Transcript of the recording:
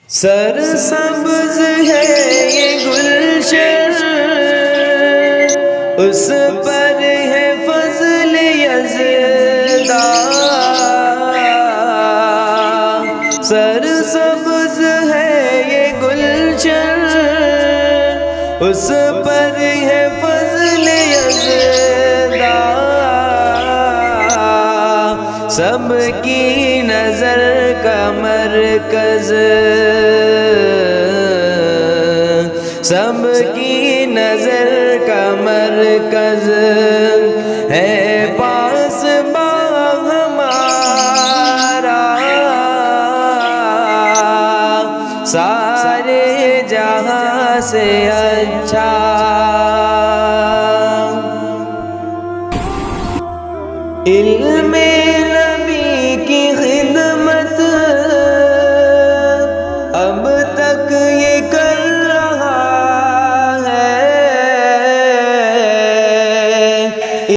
سر سبز ہے یہ گلشن، اس پر ہے فضل یزداں۔ سر سبز ہے یہ گلشن، اس پر ہے فضل یزداں۔ سب کی نظر کا مرکز، سب کی نظر کا مرکز ہے پاس با ہمارا۔ سارے جہاں سے اچھا علم